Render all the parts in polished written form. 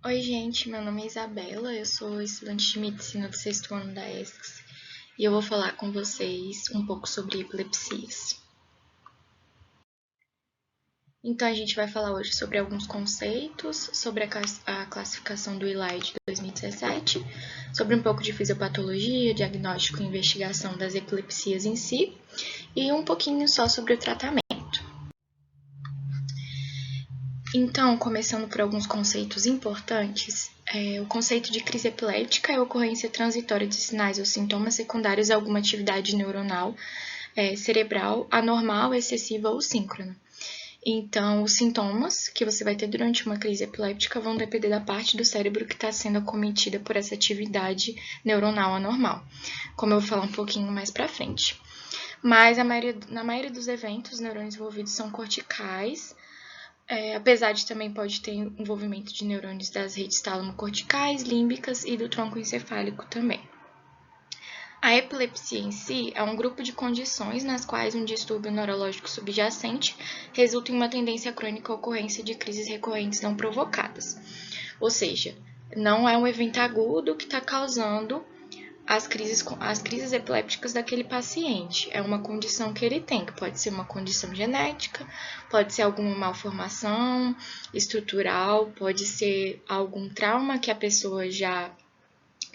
Oi, gente, meu nome é Isabela, eu sou estudante de medicina do sexto ano da ESCS e eu vou falar com vocês um pouco sobre epilepsias. Então, a gente vai falar hoje sobre alguns conceitos, sobre a classificação do ILAI de 2017, sobre um pouco de fisiopatologia, diagnóstico e investigação das epilepsias em si, e um pouquinho só sobre o tratamento. Então, começando por alguns conceitos importantes, o conceito de crise epiléptica é a ocorrência transitória de sinais ou sintomas secundários a alguma atividade neuronal cerebral anormal, excessiva ou síncrona. Então, os sintomas que você vai ter durante uma crise epiléptica vão depender da parte do cérebro que está sendo acometida por essa atividade neuronal anormal, como eu vou falar um pouquinho mais para frente. Mas na maioria dos eventos, os neurônios envolvidos são corticais, apesar de também pode ter envolvimento de neurônios das redes tálamo-corticais, límbicas e do tronco encefálico também. A epilepsia em si é um grupo de condições nas quais um distúrbio neurológico subjacente resulta em uma tendência crônica à ocorrência de crises recorrentes não provocadas. Ou seja, não é um evento agudo que está causando as crises epilépticas daquele paciente. É uma condição que ele tem, que pode ser uma condição genética, pode ser alguma malformação estrutural, pode ser algum trauma que a pessoa já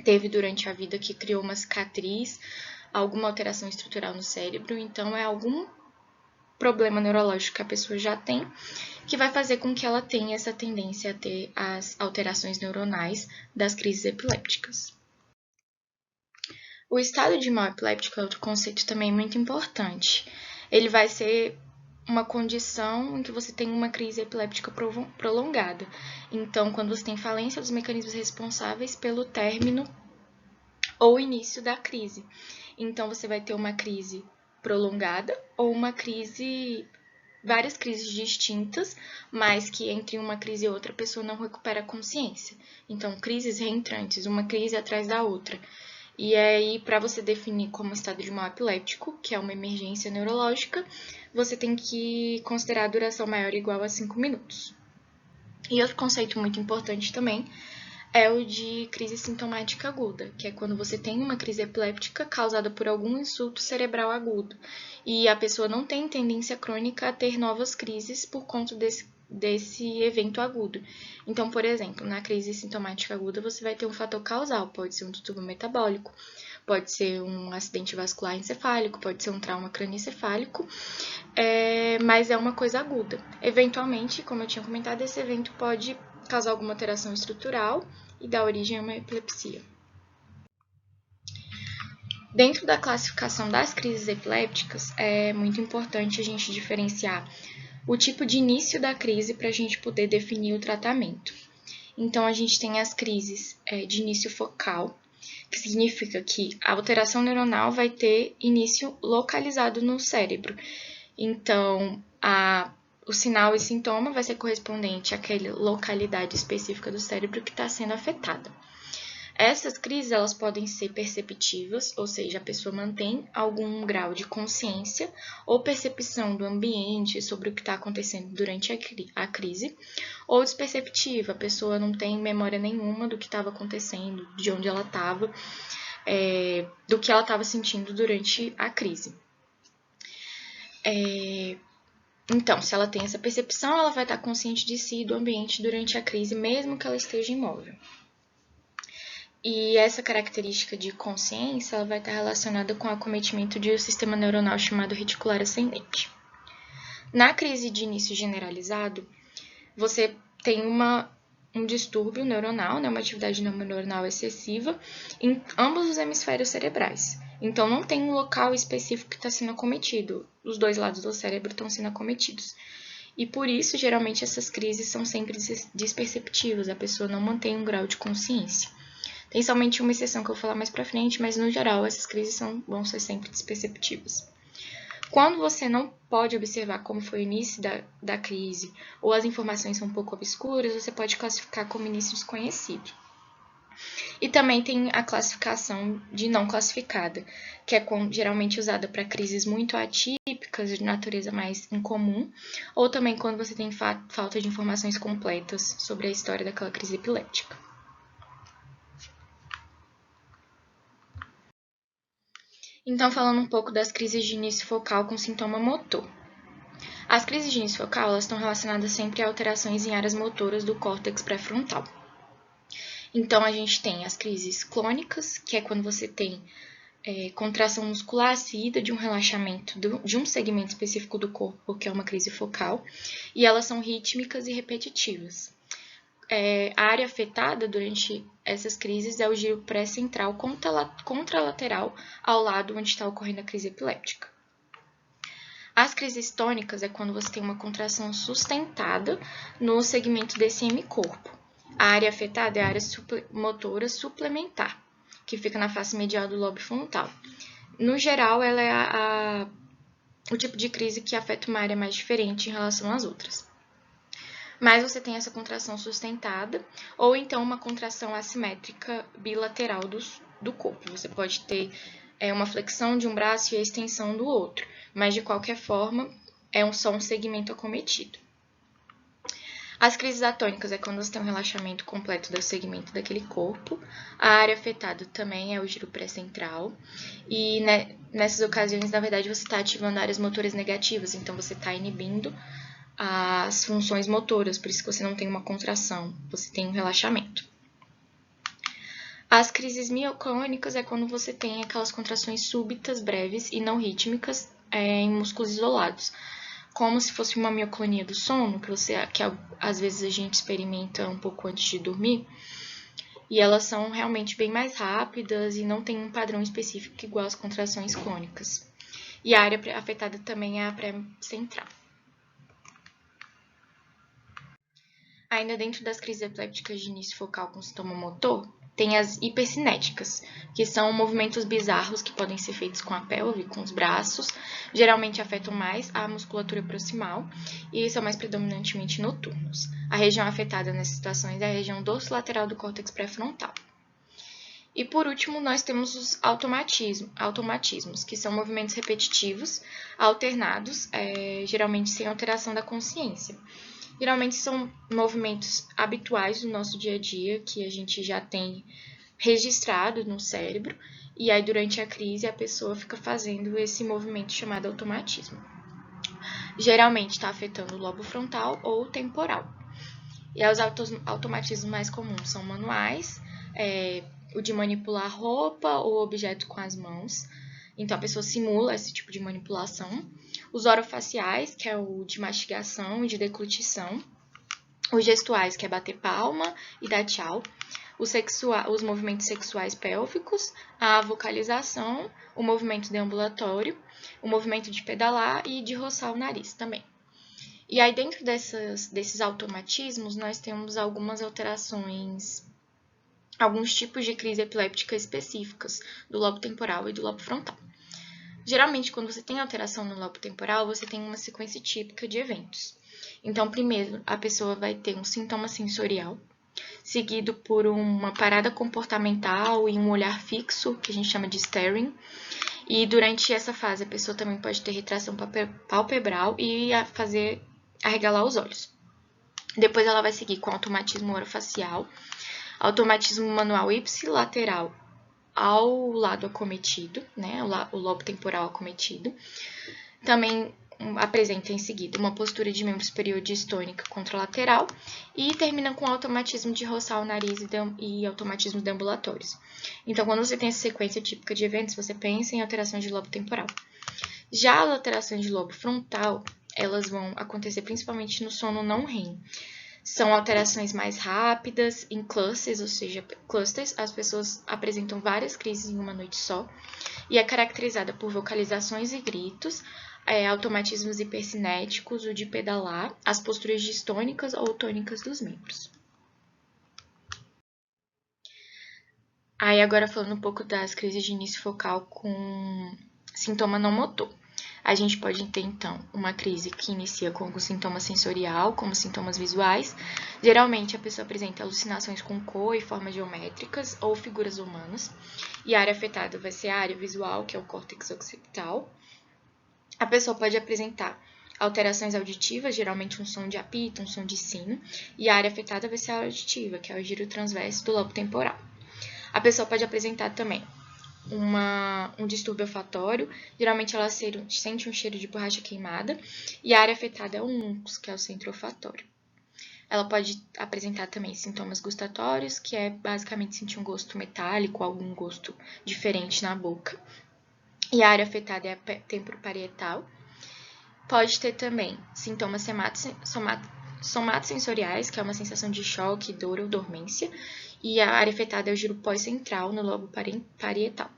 teve durante a vida que criou uma cicatriz, alguma alteração estrutural no cérebro. Então, é algum problema neurológico que a pessoa já tem, que vai fazer com que ela tenha essa tendência a ter as alterações neuronais das crises epilépticas. O estado de mal epiléptico é outro conceito também muito importante. Ele vai ser uma condição em que você tem uma crise epiléptica prolongada. Então, quando você tem falência dos mecanismos responsáveis pelo término ou início da crise. Então, você vai ter uma crise prolongada ou várias crises distintas, mas que entre uma crise e outra a pessoa não recupera a consciência. Então, crises reentrantes, uma crise atrás da outra. E aí, para você definir como estado de mal epiléptico, que é uma emergência neurológica, você tem que considerar a duração maior ou igual a 5 minutos. E outro conceito muito importante também é o de crise sintomática aguda, que é quando você tem uma crise epiléptica causada por algum insulto cerebral agudo e a pessoa não tem tendência crônica a ter novas crises por conta desse evento agudo. Então, por exemplo, na crise sintomática aguda você vai ter um fator causal, pode ser um distúrbio metabólico, pode ser um acidente vascular encefálico, pode ser um trauma cranioencefálico, mas é uma coisa aguda. Eventualmente, como eu tinha comentado, esse evento pode causar alguma alteração estrutural e dar origem a uma epilepsia. Dentro da classificação das crises epilépticas, é muito importante a gente diferenciar o tipo de início da crise para a gente poder definir o tratamento. Então, a gente tem as crises de início focal, que significa que a alteração neuronal vai ter início localizado no cérebro. Então, o sinal e sintoma vai ser correspondente àquela localidade específica do cérebro que está sendo afetada. Essas crises elas podem ser perceptivas, ou seja, a pessoa mantém algum grau de consciência ou percepção do ambiente sobre o que está acontecendo durante a crise, ou desperceptiva, a pessoa não tem memória nenhuma do que estava acontecendo, de onde ela estava, do que ela estava sentindo durante a crise. Então, se ela tem essa percepção, ela vai estar consciente de si e do ambiente durante a crise, mesmo que ela esteja imóvel. E essa característica de consciência ela vai estar relacionada com o acometimento de um sistema neuronal chamado reticular ascendente. Na crise de início generalizado, você tem um distúrbio neuronal, uma atividade neuronal excessiva em ambos os hemisférios cerebrais. Então, não tem um local específico que está sendo acometido. Os dois lados do cérebro estão sendo acometidos. E por isso, geralmente, essas crises são sempre desperceptivas. A pessoa não mantém um grau de consciência. Tem somente uma exceção que eu vou falar mais pra frente, mas no geral essas crises vão ser sempre desperceptivas. Quando você não pode observar como foi o início da crise ou as informações são um pouco obscuras, você pode classificar como início desconhecido. E também tem a classificação de não classificada, que é geralmente usada para crises muito atípicas, de natureza mais incomum, ou também quando você tem falta de informações completas sobre a história daquela crise epilética. Então, falando um pouco das crises de início focal com sintoma motor. As crises de início focal elas estão relacionadas sempre a alterações em áreas motoras do córtex pré-frontal. Então, a gente tem as crises clônicas, que é quando você tem contração muscular seguida de um relaxamento de um segmento específico do corpo, que é uma crise focal, e elas são rítmicas e repetitivas. A área afetada durante essas crises é o giro pré-central contralateral ao lado onde está ocorrendo a crise epiléptica. As crises tônicas é quando você tem uma contração sustentada no segmento desse hemicorpo. A área afetada é a área motora suplementar, que fica na face medial do lobo frontal. No geral, ela é o tipo de crise que afeta uma área mais diferente em relação às outras. Mas você tem essa contração sustentada, ou então uma contração assimétrica bilateral do corpo. Você pode ter uma flexão de um braço e a extensão do outro, mas de qualquer forma é só um segmento acometido. As crises atônicas é quando você tem um relaxamento completo do segmento daquele corpo. A área afetada também é o giro pré-central. E nessas ocasiões, na verdade, você está ativando áreas motoras negativas, então você está inibindo as funções motoras, por isso que você não tem uma contração, você tem um relaxamento. As crises mioclônicas é quando você tem aquelas contrações súbitas, breves e não rítmicas em músculos isolados, como se fosse uma mioclonia do sono, que às vezes a gente experimenta um pouco antes de dormir, e elas são realmente bem mais rápidas e não tem um padrão específico igual às contrações clônicas. E a área afetada também é a pré-central. Ainda dentro das crises epilépticas de início focal com sintoma motor, tem as hipercinéticas, que são movimentos bizarros que podem ser feitos com a pelve, com os braços, geralmente afetam mais a musculatura proximal e são mais predominantemente noturnos. A região afetada nessas situações é a região dorsolateral do córtex pré-frontal. E por último, nós temos os automatismos, que são movimentos repetitivos, alternados, geralmente sem alteração da consciência. Geralmente são movimentos habituais do nosso dia a dia, que a gente já tem registrado no cérebro, e aí durante a crise a pessoa fica fazendo esse movimento chamado automatismo. Geralmente está afetando o lobo frontal ou temporal. E os automatismos mais comuns são manuais, o de manipular roupa ou objeto com as mãos. Então, a pessoa simula esse tipo de manipulação. Os orofaciais, que é o de mastigação e de deglutição. Os gestuais, que é bater palma e dar tchau. Os movimentos sexuais pélvicos, a vocalização, o movimento deambulatório, o movimento de pedalar e de roçar o nariz também. E aí, dentro desses automatismos, nós temos algumas alterações, alguns tipos de crise epiléptica específicas do lobo temporal e do lobo frontal. Geralmente, quando você tem alteração no lobo temporal, você tem uma sequência típica de eventos. Então, primeiro, a pessoa vai ter um sintoma sensorial, seguido por uma parada comportamental e um olhar fixo, que a gente chama de staring. E durante essa fase, a pessoa também pode ter retração palpebral e arregalar os olhos. Depois ela vai seguir com automatismo orofacial, automatismo manual ipsilateral ao lado acometido, né, o lobo temporal acometido. Também apresenta em seguida uma postura de membro superior distônica contralateral e termina com automatismo de roçar o nariz e automatismos deambulatórios. Então, quando você tem essa sequência típica de eventos, você pensa em alterações de lobo temporal. Já as alterações de lobo frontal, elas vão acontecer principalmente no sono não REM. São alterações mais rápidas, em clusters, ou seja, as pessoas apresentam várias crises em uma noite só, e é caracterizada por vocalizações e gritos, automatismos hipercinéticos, o de pedalar, as posturas distônicas ou tônicas dos membros. Aí agora falando um pouco das crises de início focal com sintoma não motor. A gente pode ter, então, uma crise que inicia com algum sintoma sensorial, como sintomas visuais. Geralmente, a pessoa apresenta alucinações com cor e formas geométricas ou figuras humanas. E a área afetada vai ser a área visual, que é o córtex occipital. A pessoa pode apresentar alterações auditivas, geralmente um som de apito, um som de sino. E a área afetada vai ser a auditiva, que é o giro transverso do lobo temporal. A pessoa pode apresentar também um distúrbio olfatório, geralmente ela sente um cheiro de borracha queimada, e a área afetada é o mucus, que é o centro olfatório. Ela pode apresentar também sintomas gustatórios, que é basicamente sentir um gosto metálico, algum gosto diferente na boca. E a área afetada é a temporoparietal. Pode ter também sintomas somatosensoriais, que é uma sensação de choque, dor ou dormência. E a área afetada é o giro pós-central no lobo parietal.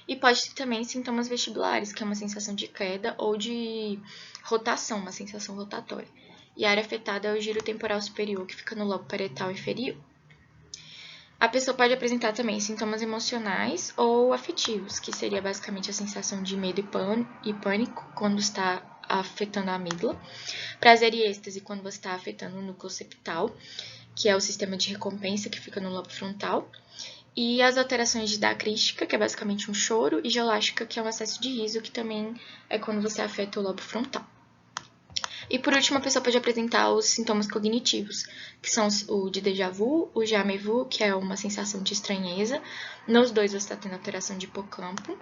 E pode ter também sintomas vestibulares, que é uma sensação de queda ou de rotação, uma sensação rotatória. E a área afetada é o giro temporal superior, que fica no lobo parietal inferior. A pessoa pode apresentar também sintomas emocionais ou afetivos, que seria basicamente a sensação de medo e pânico quando está afetando a amígdala. Prazer e êxtase quando você está afetando o núcleo septal, que é o sistema de recompensa que fica no lobo frontal. E as alterações de dacrística, que é basicamente um choro, e gelástica, que é um acesso de riso, que também é quando você afeta o lobo frontal. E por último, a pessoa pode apresentar os sintomas cognitivos, que são o de déjà vu, o jamais vu, que é uma sensação de estranheza. Nos dois você está tendo alteração de hipocampo.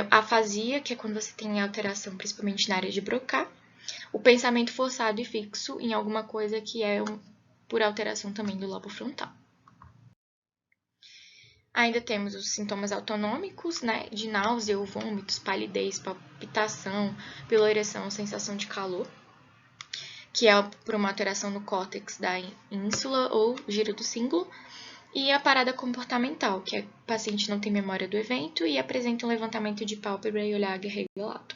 A afasia, que é quando você tem alteração principalmente na área de Broca. O pensamento forçado e fixo em alguma coisa que é por alteração também do lobo frontal. Ainda temos os sintomas autonômicos, né, de náusea ou vômitos, palidez, palpitação, piloereção, sensação de calor, que é por uma alteração no córtex da ínsula ou giro do cíngulo, e a parada comportamental, que o paciente não tem memória do evento e apresenta um levantamento de pálpebra e olhar regalado.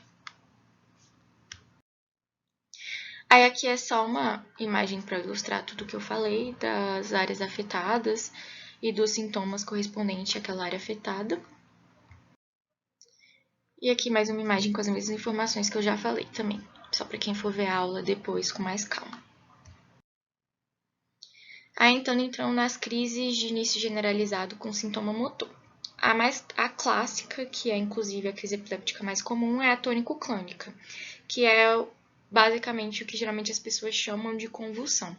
Aí aqui é só uma imagem para ilustrar tudo que eu falei das áreas afetadas e dos sintomas correspondentes àquela área afetada. E aqui mais uma imagem com as mesmas informações que eu já falei também, só para quem for ver a aula depois com mais calma. Aí então entramos nas crises de início generalizado com sintoma motor. A clássica, que é inclusive a crise epiléptica mais comum, é a tônico-clônica, que é basicamente o que geralmente as pessoas chamam de convulsão,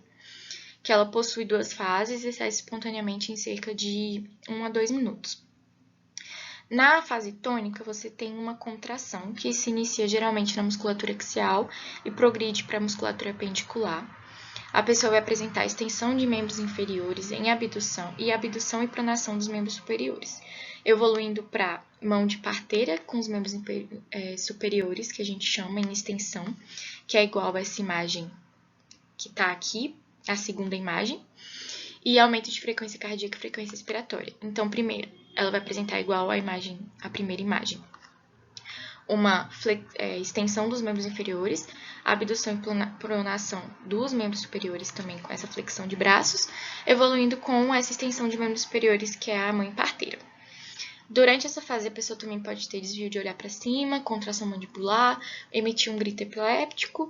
que ela possui 2 fases e sai espontaneamente em cerca de 1 a 2 minutos. Na fase tônica, você tem uma contração que se inicia geralmente na musculatura axial e progride para a musculatura pendicular. A pessoa vai apresentar extensão de membros inferiores em abdução e pronação dos membros superiores, evoluindo para mão de parteira com os membros superiores, que a gente chama em extensão, que é igual a essa imagem que está aqui, a segunda imagem, e aumento de frequência cardíaca e frequência respiratória. Então, primeiro, ela vai apresentar igual a primeira imagem. Uma extensão dos membros inferiores, abdução e pronação dos membros superiores também com essa flexão de braços, evoluindo com essa extensão de membros superiores, que é a mão em parteira. Durante essa fase, a pessoa também pode ter desvio de olhar para cima, contração mandibular, emitir um grito epiléptico,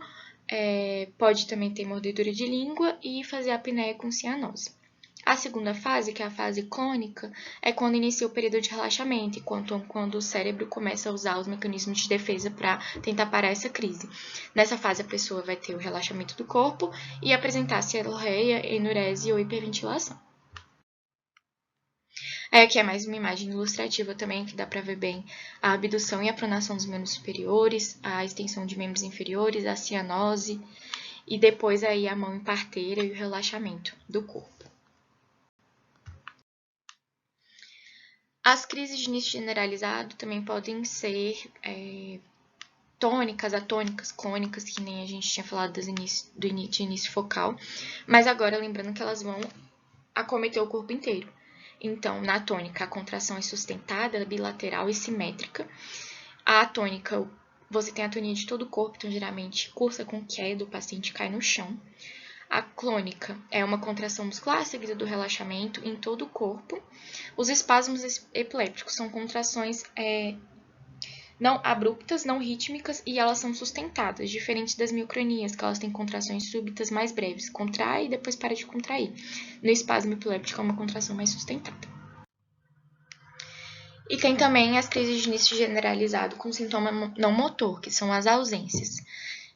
pode também ter mordedura de língua e fazer apneia com cianose. A segunda fase, que é a fase clônica, é quando inicia o período de relaxamento, quando o cérebro começa a usar os mecanismos de defesa para tentar parar essa crise. Nessa fase, a pessoa vai ter o relaxamento do corpo e apresentar cialorreia, enurese ou hiperventilação. Aqui é mais uma imagem ilustrativa também, que dá para ver bem a abdução e a pronação dos membros superiores, a extensão de membros inferiores, a cianose e depois aí a mão em parteira e o relaxamento do corpo. As crises de início generalizado também podem ser tônicas, atônicas, clônicas, que nem a gente tinha falado do início focal, mas agora lembrando que elas vão acometer o corpo inteiro. Então, na tônica, a contração é sustentada, bilateral e simétrica. A atônica, você tem a atonia de todo o corpo, então geralmente cursa com queda, o paciente cai no chão. A clônica é uma contração muscular seguida do relaxamento em todo o corpo. Os espasmos epilépticos são contrações não abruptas, não rítmicas, e elas são sustentadas, diferentes das miocronias, que elas têm contrações súbitas mais breves, contrai e depois para de contrair. No espasmo epiléptico é uma contração mais sustentada. E tem também as crises de início generalizado com sintoma não motor, que são as ausências.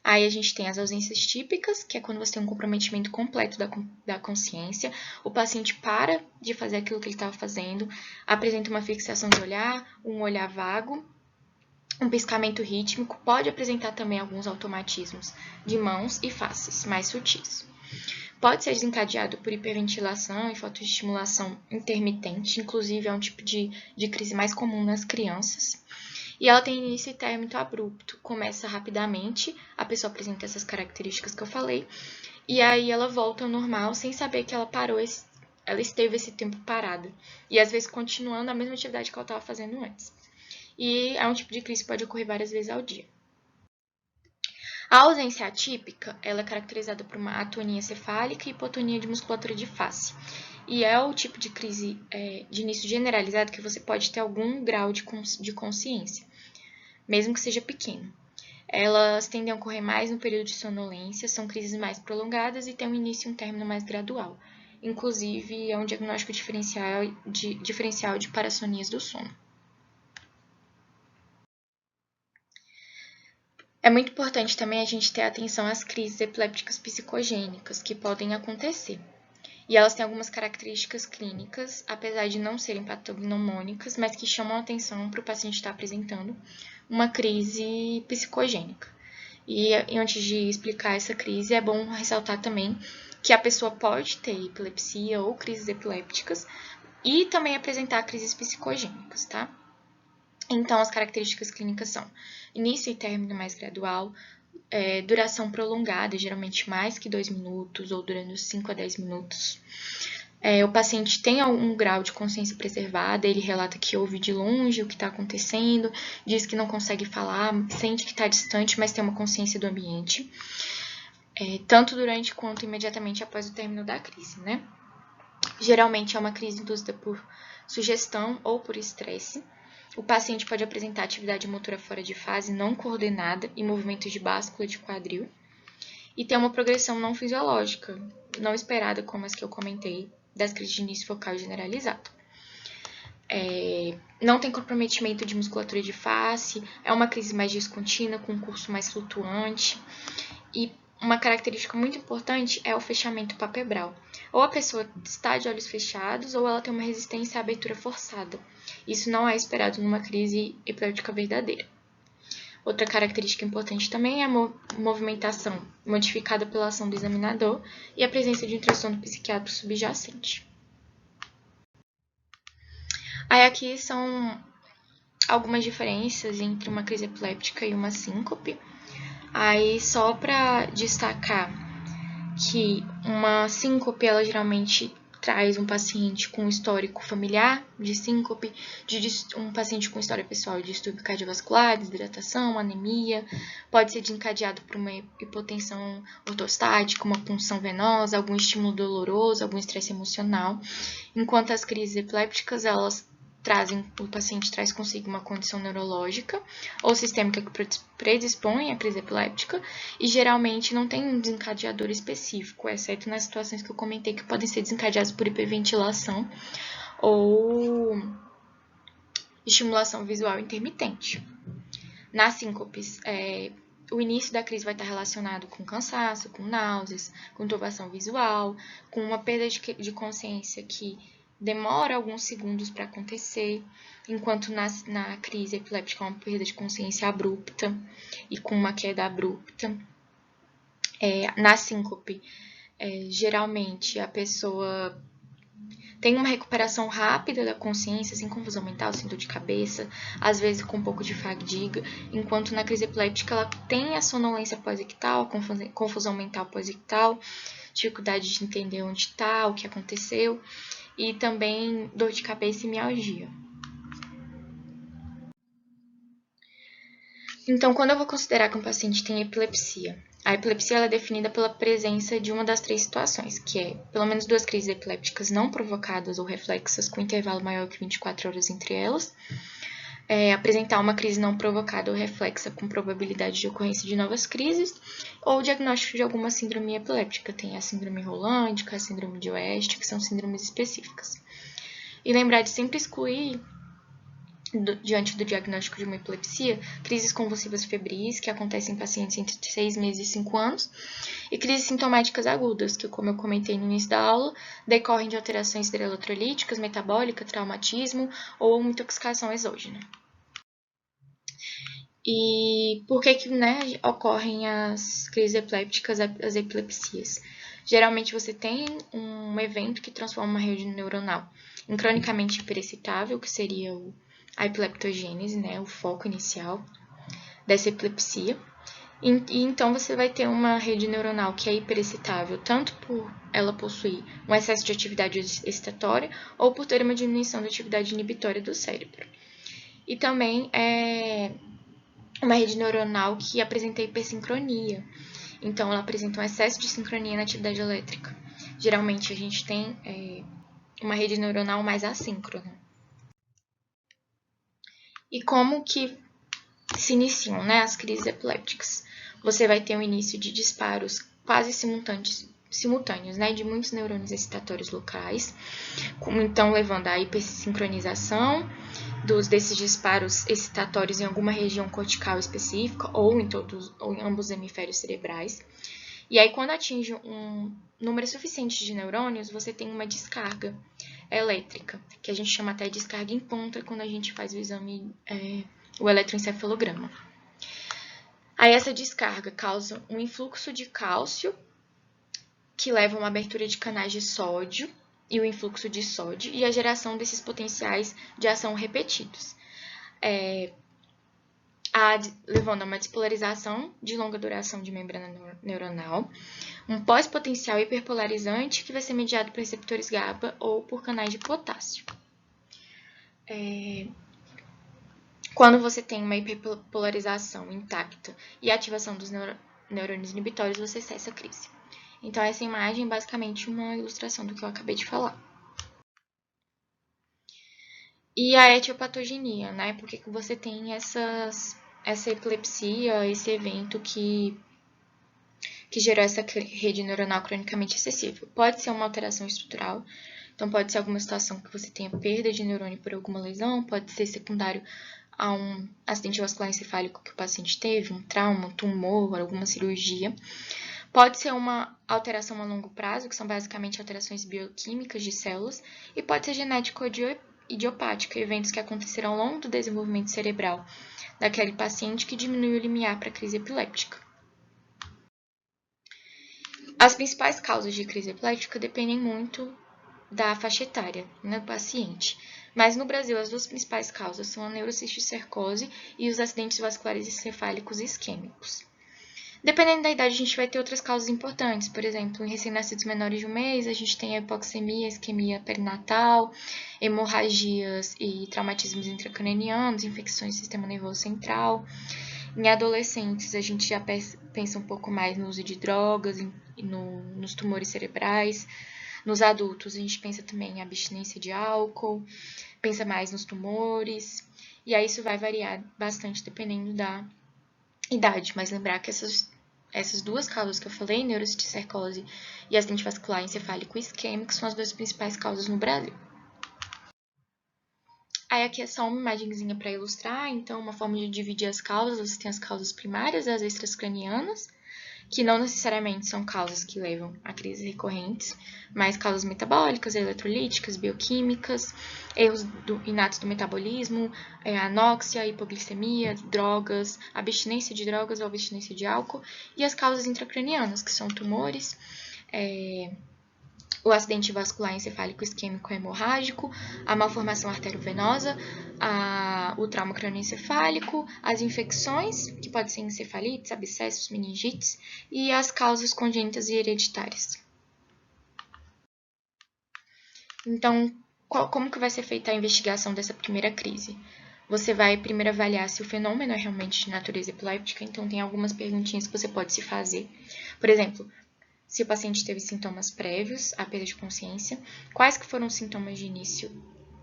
Aí a gente tem as ausências típicas, que é quando você tem um comprometimento completo da consciência, o paciente para de fazer aquilo que ele estava fazendo, apresenta uma fixação de olhar, um olhar vago, um piscamento rítmico, pode apresentar também alguns automatismos de mãos e faces mais sutis. Pode ser desencadeado por hiperventilação e fotoestimulação intermitente, inclusive é um tipo de crise mais comum nas crianças. E ela tem início e término muito abrupto, começa rapidamente, a pessoa apresenta essas características que eu falei, e aí ela volta ao normal sem saber que ela parou, ela esteve esse tempo parada, e às vezes continuando a mesma atividade que ela estava fazendo antes. E é um tipo de crise que pode ocorrer várias vezes ao dia. A ausência atípica, ela é caracterizada por uma atonia cefálica e hipotonia de musculatura de face. E é o tipo de crise de início generalizado que você pode ter algum grau de consciência, mesmo que seja pequeno. Elas tendem a ocorrer mais no período de sonolência, são crises mais prolongadas e têm um início e um término mais gradual. Inclusive, é um diagnóstico diferencial de parassonias do sono. É muito importante também a gente ter atenção às crises epilépticas psicogênicas que podem acontecer. E elas têm algumas características clínicas, apesar de não serem patognomônicas, mas que chamam a atenção para o paciente estar apresentando uma crise psicogênica. E antes de explicar essa crise, é bom ressaltar também que a pessoa pode ter epilepsia ou crises epilépticas e também apresentar crises psicogênicas, tá? Então, as características clínicas são início e término mais gradual, duração prolongada, geralmente mais que 2 minutos ou durando 5 a 10 minutos. O paciente tem algum grau de consciência preservada, ele relata que ouve de longe o que está acontecendo, diz que não consegue falar, sente que está distante, mas tem uma consciência do ambiente, tanto durante quanto imediatamente após o término da crise, né? Geralmente é uma crise induzida por sugestão ou por estresse. O paciente pode apresentar atividade motora fora de fase, não coordenada e movimentos de báscula de quadril. E tem uma progressão não fisiológica, não esperada, como as que eu comentei, das crises de início focal generalizado. Não tem comprometimento de musculatura de face, é uma crise mais descontínua, com um curso mais flutuante. E uma característica muito importante é o fechamento palpebral. Ou a pessoa está de olhos fechados, ou ela tem uma resistência à abertura forçada. Isso não é esperado numa crise epiléptica verdadeira. Outra característica importante também é a movimentação modificada pela ação do examinador e a presença de um transtorno psiquiátrico subjacente. Aí aqui são algumas diferenças entre uma crise epiléptica e uma síncope. Aí só para destacar que uma síncope, ela geralmente traz um paciente com histórico familiar de síncope, um paciente com história pessoal de distúrbio cardiovascular, desidratação, anemia, pode ser desencadeado por uma hipotensão ortostática, uma punção venosa, algum estímulo doloroso, algum estresse emocional, enquanto as crises epilépticas, o paciente traz consigo uma condição neurológica ou sistêmica que predispõe à crise epiléptica e geralmente não tem um desencadeador específico, exceto nas situações que eu comentei que podem ser desencadeadas por hiperventilação ou estimulação visual intermitente. Nas síncopes, o início da crise vai estar relacionado com cansaço, com náuseas, com turbação visual, com uma perda de consciência que demora alguns segundos para acontecer, enquanto na crise epiléptica é uma perda de consciência abrupta e com uma queda abrupta. Na síncope, geralmente a pessoa tem uma recuperação rápida da consciência, sem confusão mental, sem dor de cabeça, às vezes com um pouco de fadiga, enquanto na crise epiléptica ela tem a sonolência pós-ictal, confusão mental pós-ictal, dificuldade de entender onde está, o que aconteceu, e também dor de cabeça e mialgia. Então, quando eu vou considerar que um paciente tem epilepsia, a epilepsia ela é definida pela presença de uma das 3 situações, que é pelo menos 2 crises epilépticas não provocadas ou reflexas com intervalo maior que 24 horas entre elas, apresentar uma crise não provocada ou reflexa com probabilidade de ocorrência de novas crises, ou diagnóstico de alguma síndrome epiléptica. Tem a síndrome rolândica, a síndrome de West, que são síndromes específicas. E lembrar de sempre excluir, diante do diagnóstico de uma epilepsia, crises convulsivas febris, que acontecem em pacientes entre 6 meses e 5 anos, e crises sintomáticas agudas, que, como eu comentei no início da aula, decorrem de alterações eletrolíticas, metabólica, traumatismo ou uma intoxicação exógena. E por que ocorrem as crises epilépticas, as epilepsias? Geralmente você tem um evento que transforma uma rede neuronal em cronicamente hiperexcitável, que seria a epileptogênese, o foco inicial dessa epilepsia. E então você vai ter uma rede neuronal que é hiperexcitável, tanto por ela possuir um excesso de atividade excitatória ou por ter uma diminuição da atividade inibitória do cérebro. E também uma rede neuronal que apresenta hipersincronia. Então, ela apresenta um excesso de sincronia na atividade elétrica. Geralmente, a gente tem uma rede neuronal mais assíncrona. E como que se iniciam as crises epilépticas? Você vai ter um início de disparos quase simultâneos, de muitos neurônios excitatórios locais, então levando à hipersincronização desses disparos excitatórios em alguma região cortical específica ou em ambos os hemisférios cerebrais. E aí, quando atinge um número suficiente de neurônios, você tem uma descarga elétrica, que a gente chama até de descarga em ponta quando a gente faz o exame, o eletroencefalograma. Aí, essa descarga causa um influxo de cálcio, que leva a uma abertura de canais de sódio e o influxo de sódio e a geração desses potenciais de ação repetidos, levando a uma despolarização de longa duração de membrana neuronal, um pós-potencial hiperpolarizante que vai ser mediado por receptores GABA ou por canais de potássio. Quando você tem uma hiperpolarização intacta e ativação dos neurônios inibitórios, você cessa a crise. Então, essa imagem é basicamente uma ilustração do que eu acabei de falar. E a etiopatogenia, Por que você tem essa epilepsia, esse evento que gerou essa rede neuronal cronicamente excessiva? Pode ser uma alteração estrutural, então pode ser alguma situação que você tenha perda de neurônio por alguma lesão, pode ser secundário a um acidente vascular encefálico que o paciente teve, um trauma, um tumor, alguma cirurgia. Pode ser uma alteração a longo prazo, que são basicamente alterações bioquímicas de células, e pode ser genético ou idiopática, eventos que aconteceram ao longo do desenvolvimento cerebral daquele paciente que diminui o limiar para a crise epiléptica. As principais causas de crise epiléptica dependem muito da faixa etária do paciente, mas no Brasil as duas principais causas são a neurocisticercose e os acidentes vasculares encefálicos isquêmicos. Dependendo da idade, a gente vai ter outras causas importantes. Por exemplo, em recém-nascidos menores de 1 mês, a gente tem a hipoxemia, isquemia perinatal, hemorragias e traumatismos intracranianos, infecções do sistema nervoso central. Em adolescentes, a gente já pensa um pouco mais no uso de drogas, nos tumores cerebrais. Nos adultos, a gente pensa também em abstinência de álcool, pensa mais nos tumores. E aí isso vai variar bastante dependendo da idade, mas lembrar que essas duas causas que eu falei, neurocisticercose e acidente vascular encefálico isquêmico, são as duas principais causas no Brasil. Aí aqui é só uma imagenzinha para ilustrar, então uma forma de dividir as causas, você tem as causas primárias, as extracranianas, que não necessariamente são causas que levam a crises recorrentes, mas causas metabólicas, eletrolíticas, bioquímicas, erros inatos do metabolismo, anóxia, hipoglicemia, drogas, abstinência de drogas ou abstinência de álcool, e as causas intracranianas, que são tumores, o acidente vascular encefálico isquêmico hemorrágico, a malformação arteriovenosa, o trauma crânioencefálico, as infecções, que podem ser encefalites, abscessos, meningites, e as causas congênitas e hereditárias. Então, como que vai ser feita a investigação dessa primeira crise? Você vai primeiro avaliar se o fenômeno é realmente de natureza epiléptica, então tem algumas perguntinhas que você pode se fazer. Por exemplo, se o paciente teve sintomas prévios à perda de consciência, quais que foram os sintomas de início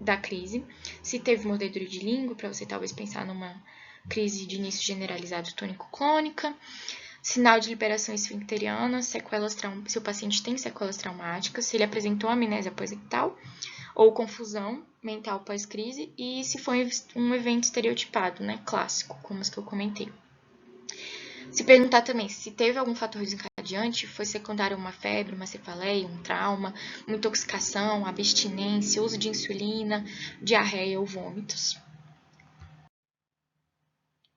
da crise, se teve mordedura de língua, para você talvez pensar numa crise de início generalizado tônico-clônica, sinal de liberação esfincteriana, se o paciente tem sequelas traumáticas, se ele apresentou amnésia pós-ictal ou confusão mental pós-crise e se foi um evento estereotipado, né, clássico, como os que eu comentei. Se perguntar também se teve algum fator desencadeante, foi secundário uma febre, uma cefaleia, um trauma, uma intoxicação, abstinência, uso de insulina, diarreia ou vômitos.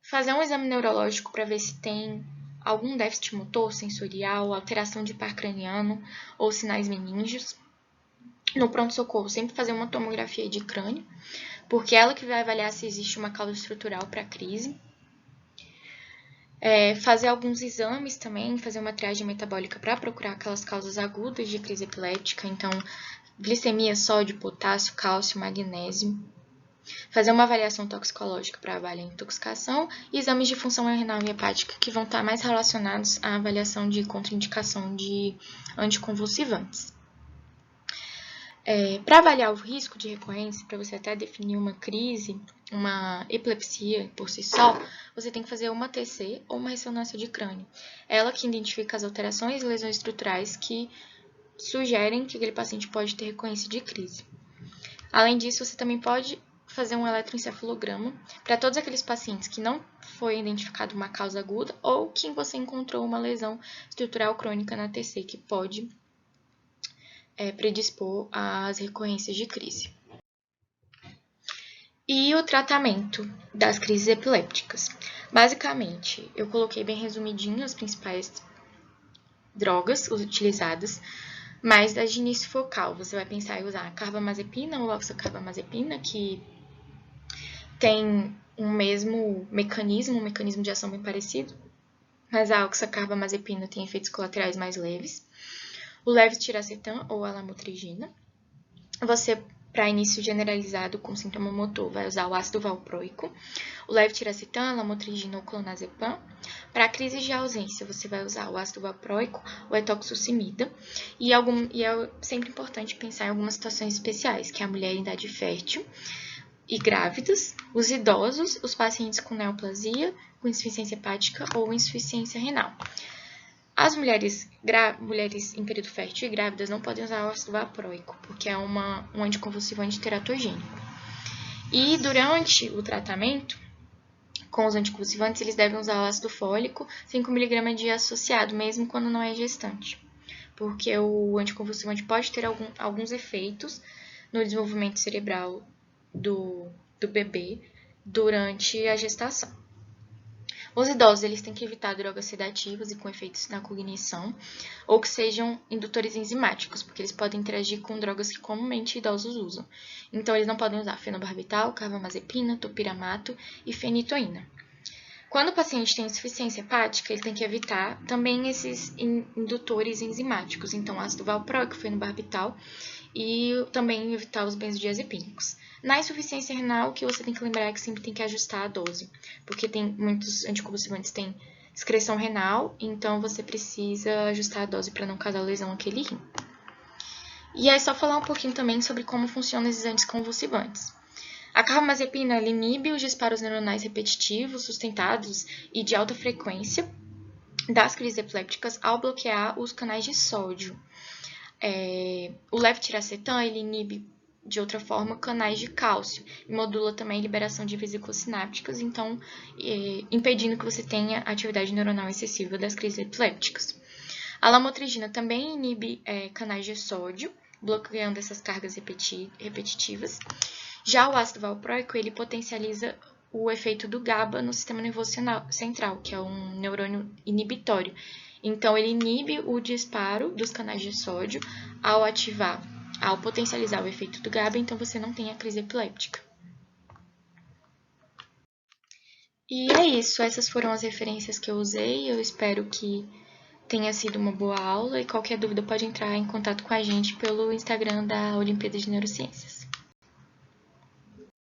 Fazer um exame neurológico para ver se tem algum déficit motor, sensorial, alteração de par craniano ou sinais meníngeos. No pronto-socorro, sempre fazer uma tomografia de crânio, porque é ela que vai avaliar se existe uma causa estrutural para a crise. Fazer alguns exames também, fazer uma triagem metabólica para procurar aquelas causas agudas de crise epiléptica, então glicemia, sódio, potássio, cálcio, magnésio. Fazer uma avaliação toxicológica para avaliar a intoxicação e exames de função renal e hepática que vão estar mais relacionados à avaliação de contraindicação de anticonvulsivantes. Para avaliar o risco de recorrência, para você até definir uma crise, uma epilepsia por si só, você tem que fazer uma TC ou uma ressonância de crânio. Ela que identifica as alterações e lesões estruturais que sugerem que aquele paciente pode ter recorrência de crise. Além disso, você também pode fazer um eletroencefalograma para todos aqueles pacientes que não foi identificada uma causa aguda ou que você encontrou uma lesão estrutural crônica na TC que pode predispor às recorrências de crise. E o tratamento das crises epilépticas. Basicamente, eu coloquei bem resumidinho as principais drogas utilizadas, mas das de início focal, você vai pensar em usar a carbamazepina ou oxacarbamazepina, que tem um mesmo mecanismo, um mecanismo de ação bem parecido, mas a oxacarbamazepina tem efeitos colaterais mais leves. O levetiracetam ou a lamotrigina. Você, para início generalizado com sintoma motor, vai usar o ácido valproico, o levetiracetam, a lamotrigina ou clonazepam. Para crises de ausência, você vai usar o ácido valproico, o etoxucimida. E é sempre importante pensar em algumas situações especiais, que é a mulher em idade fértil e grávidas, os idosos, os pacientes com neoplasia, com insuficiência hepática ou insuficiência renal. As mulheres em período fértil e grávidas não podem usar o ácido valproico, porque é um anticonvulsivo antiteratogênico. E durante o tratamento com os anticonvulsivantes, eles devem usar o ácido fólico 5 mg de associado, mesmo quando não é gestante, porque o anticonvulsivante pode ter alguns efeitos no desenvolvimento cerebral do bebê durante a gestação. Os idosos eles têm que evitar drogas sedativas e com efeitos na cognição, ou que sejam indutores enzimáticos, porque eles podem interagir com drogas que comumente idosos usam. Então, eles não podem usar fenobarbital, carbamazepina, topiramato e fenitoína. Quando o paciente tem insuficiência hepática, ele tem que evitar também esses indutores enzimáticos, então ácido valproico, fenobarbital, e também evitar os benzodiazepínicos. Na insuficiência renal, o que você tem que lembrar é que sempre tem que ajustar a dose, porque muitos anticonvulsivantes têm excreção renal, então você precisa ajustar a dose para não causar lesão àquele rim. E aí, só falar um pouquinho também sobre como funcionam esses anticonvulsivantes. A carbamazepina inibe os disparos neuronais repetitivos, sustentados e de alta frequência das crises epilépticas ao bloquear os canais de sódio. O levetiracetam ele inibe, de outra forma, canais de cálcio e modula também a liberação de vesículas sinápticas, então impedindo que você tenha atividade neuronal excessiva das crises epilépticas. A lamotrigina também inibe canais de sódio, bloqueando essas cargas repetitivas. Já o ácido valproico, ele potencializa o efeito do GABA no sistema nervoso central, que é um neurônio inibitório. Então, ele inibe o disparo dos canais de sódio ao potencializar o efeito do GABA, então você não tem a crise epiléptica. E é isso, essas foram as referências que eu usei, eu espero que tenha sido uma boa aula e qualquer dúvida pode entrar em contato com a gente pelo Instagram da Olimpíada de Neurociências.